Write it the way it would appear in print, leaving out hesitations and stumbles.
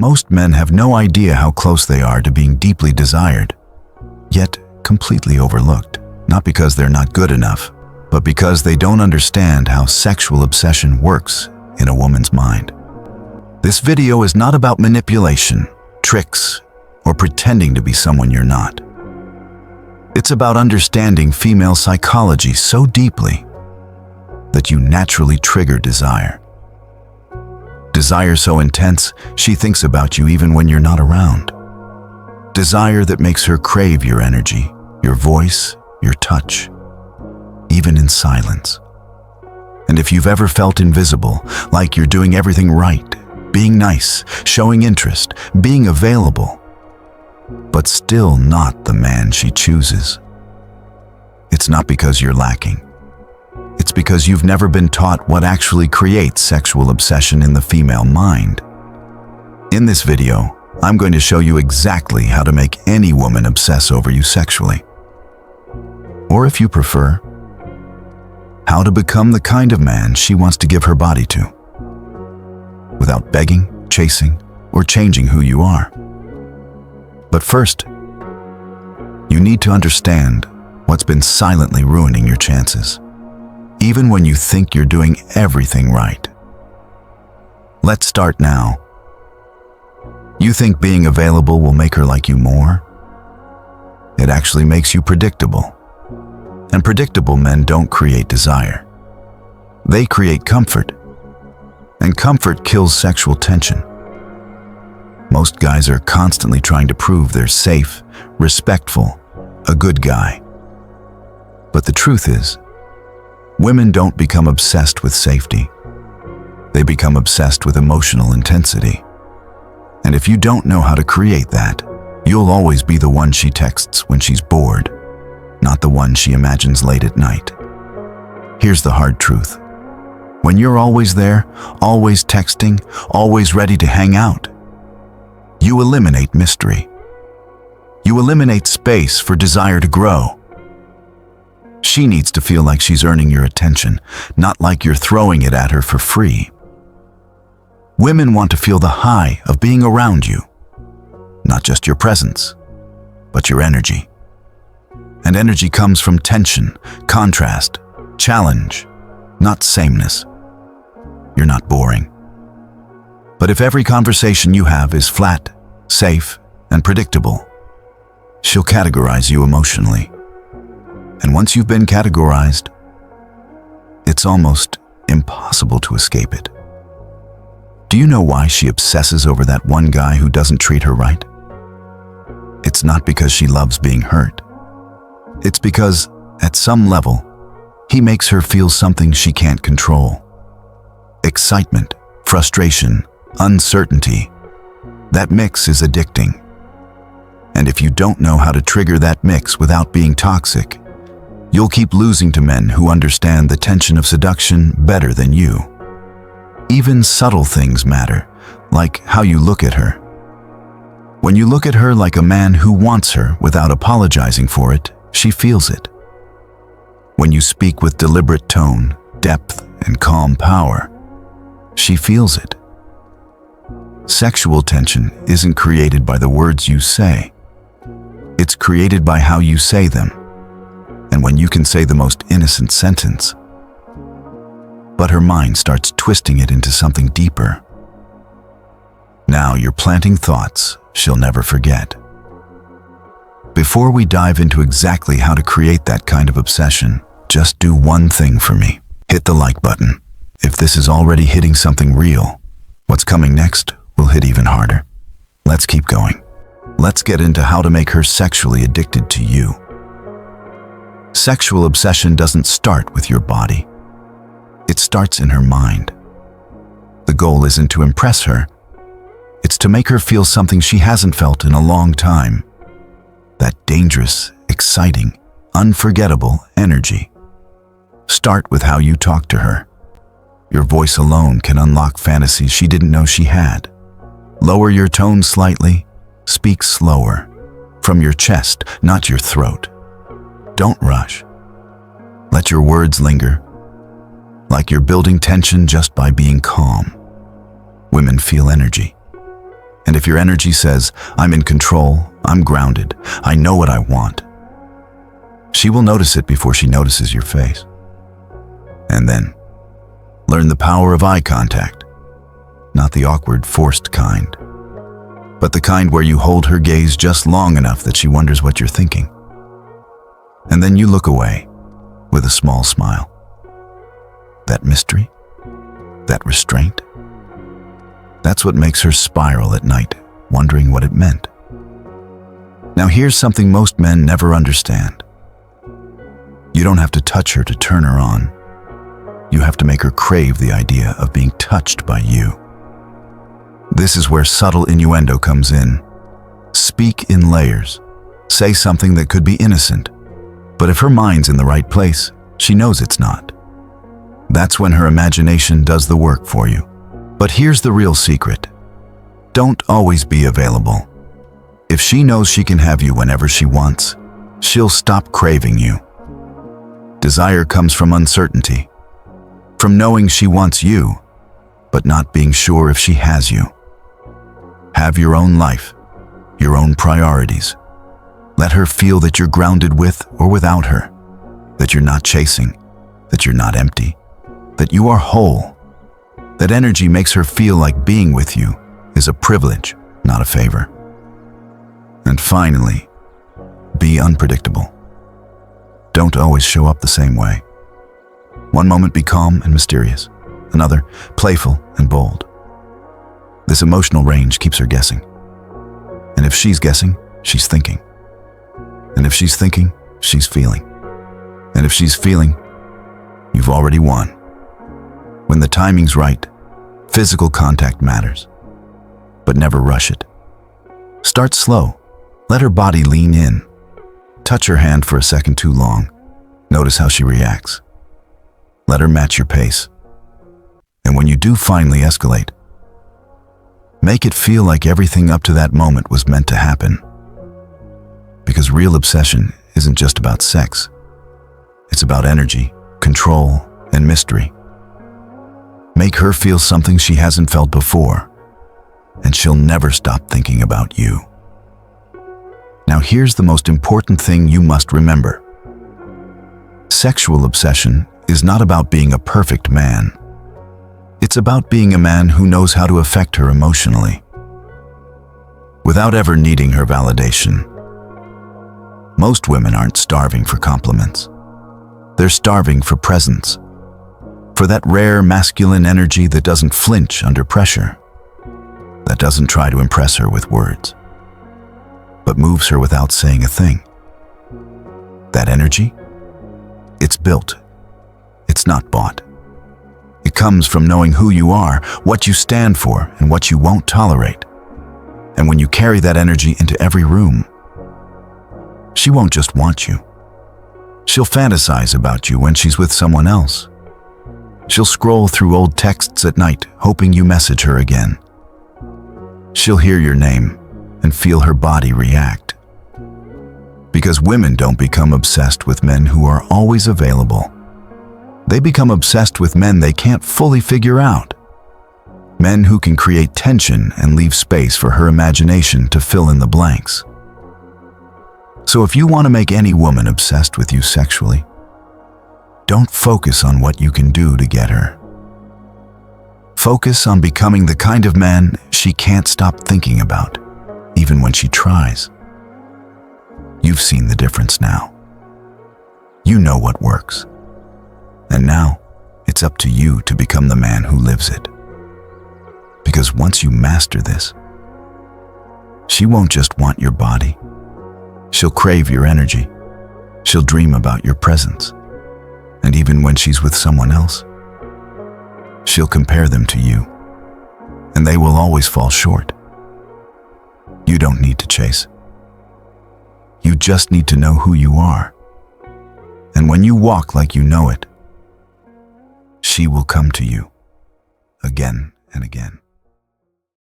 Most men have no idea how close they are to being deeply desired, yet completely overlooked, not because they're not good enough, but because they don't understand how sexual obsession works in a woman's mind. This video is not about manipulation, tricks, or pretending to be someone you're not. It's about understanding female psychology so deeply that you naturally trigger desire. Desire so intense, she thinks about you even when you're not around. Desire that makes her crave your energy, your voice, your touch, even in silence. And if you've ever felt invisible, like you're doing everything right, being nice, showing interest, being available, but still not the man she chooses, it's not because you're lacking. It's because you've never been taught what actually creates sexual obsession in the female mind. In this video, I'm going to show you exactly how to make any woman obsess over you sexually. Or if you prefer, how to become the kind of man she wants to give her body to, without begging, chasing, or changing who you are. But first, you need to understand what's been silently ruining your chances, even when you think you're doing everything right. Let's start now. You think being available will make her like you more? It actually makes you predictable. And predictable men don't create desire. They create comfort. And comfort kills sexual tension. Most guys are constantly trying to prove they're safe, respectful, a good guy. But the truth is, women don't become obsessed with safety. They become obsessed with emotional intensity. And if you don't know how to create that, you'll always be the one she texts when she's bored, not the one she imagines late at night. Here's the hard truth. When you're always there, always texting, always ready to hang out, you eliminate mystery. You eliminate space for desire to grow. She needs to feel like she's earning your attention, not like you're throwing it at her for free. Women want to feel the high of being around you, not just your presence, but your energy. And energy comes from tension, contrast, challenge, not sameness. You're not boring. But if every conversation you have is flat, safe, and predictable, she'll categorize you emotionally. And once you've been categorized, it's almost impossible to escape it. Do you know why she obsesses over that one guy who doesn't treat her right? It's not because she loves being hurt. It's because, at some level, he makes her feel something she can't control. Excitement, frustration, uncertainty. That mix is addicting. And if you don't know how to trigger that mix without being toxic, you'll keep losing to men who understand the tension of seduction better than you. Even subtle things matter, like how you look at her. When you look at her like a man who wants her without apologizing for it, she feels it. When you speak with deliberate tone, depth, and calm power, she feels it. Sexual tension isn't created by the words you say. It's created by how you say them. And when you can say the most innocent sentence, but her mind starts twisting it into something deeper. Now you're planting thoughts she'll never forget. Before we dive into exactly how to create that kind of obsession, just do one thing for me. Hit the like button. If this is already hitting something real, what's coming next will hit even harder. Let's keep going. Let's get into how to make her sexually addicted to you. Sexual obsession doesn't start with your body. It starts in her mind. The goal isn't to impress her. It's to make her feel something she hasn't felt in a long time. That dangerous, exciting, unforgettable energy. Start with how you talk to her. Your voice alone can unlock fantasies she didn't know she had. Lower your tone slightly. Speak slower. From your chest, not your throat. Don't rush. Let your words linger, like you're building tension just by being calm. Women feel energy. And if If your energy says, "I'm in control, I'm grounded, I know what I want," she will notice it before she notices your face. And then, learn the power of eye contact, not the awkward, forced kind, but the kind where you hold her gaze just long enough that she wonders what you're thinking. And then you look away with a small smile. That mystery, that restraint, that's what makes her spiral at night, wondering what it meant. Now here's something most men never understand. You don't have to touch her to turn her on. You have to make her crave the idea of being touched by you. This is where subtle innuendo comes in. Speak in layers. Say something that could be innocent, but if her mind's in the right place, she knows it's not. That's when her imagination does the work for you. But here's the real secret. Don't always be available. If she knows she can have you whenever she wants, she'll stop craving you. Desire comes from uncertainty, from knowing she wants you, but not being sure if she has you. Have your own life, your own priorities. Let her feel that you're grounded with or without her, that you're not chasing, that you're not empty, that you are whole. That energy makes her feel like being with you is a privilege, not a favor. And finally, be unpredictable. Don't always show up the same way. One moment be calm and mysterious, another playful and bold. This emotional range keeps her guessing. And if she's guessing, she's thinking. And if she's thinking, she's feeling. And if she's feeling, you've already won. When the timing's right, physical contact matters. But never rush it. Start slow. Let her body lean in. Touch her hand for a second too long. Notice how she reacts. Let her match your pace. And when you do finally escalate, make it feel like everything up to that moment was meant to happen. Because real obsession isn't just about sex. It's about energy, control, and mystery. Make her feel something she hasn't felt before, and she'll never stop thinking about you. Now here's the most important thing you must remember. Sexual obsession is not about being a perfect man. It's about being a man who knows how to affect her emotionally, without ever needing her validation. Most women aren't starving for compliments. They're starving for presence, for that rare masculine energy that doesn't flinch under pressure, that doesn't try to impress her with words, but moves her without saying a thing. That energy, it's built. It's not bought. It comes from knowing who you are, what you stand for, and what you won't tolerate. And when you carry that energy into every room, she won't just want you. She'll fantasize about you when she's with someone else. She'll scroll through old texts at night, hoping you message her again. She'll hear your name and feel her body react. Because women don't become obsessed with men who are always available. They become obsessed with men they can't fully figure out. Men who can create tension and leave space for her imagination to fill in the blanks. So if you want to make any woman obsessed with you sexually, don't focus on what you can do to get her. Focus on becoming the kind of man she can't stop thinking about, even when she tries. You've seen the difference now. You know what works. And now, it's up to you to become the man who lives it. Because once you master this, she won't just want your body. She'll crave your energy. She'll dream about your presence. And even when she's with someone else, she'll compare them to you. And they will always fall short. You don't need to chase. You just need to know who you are. And when you walk like you know it, she will come to you again and again.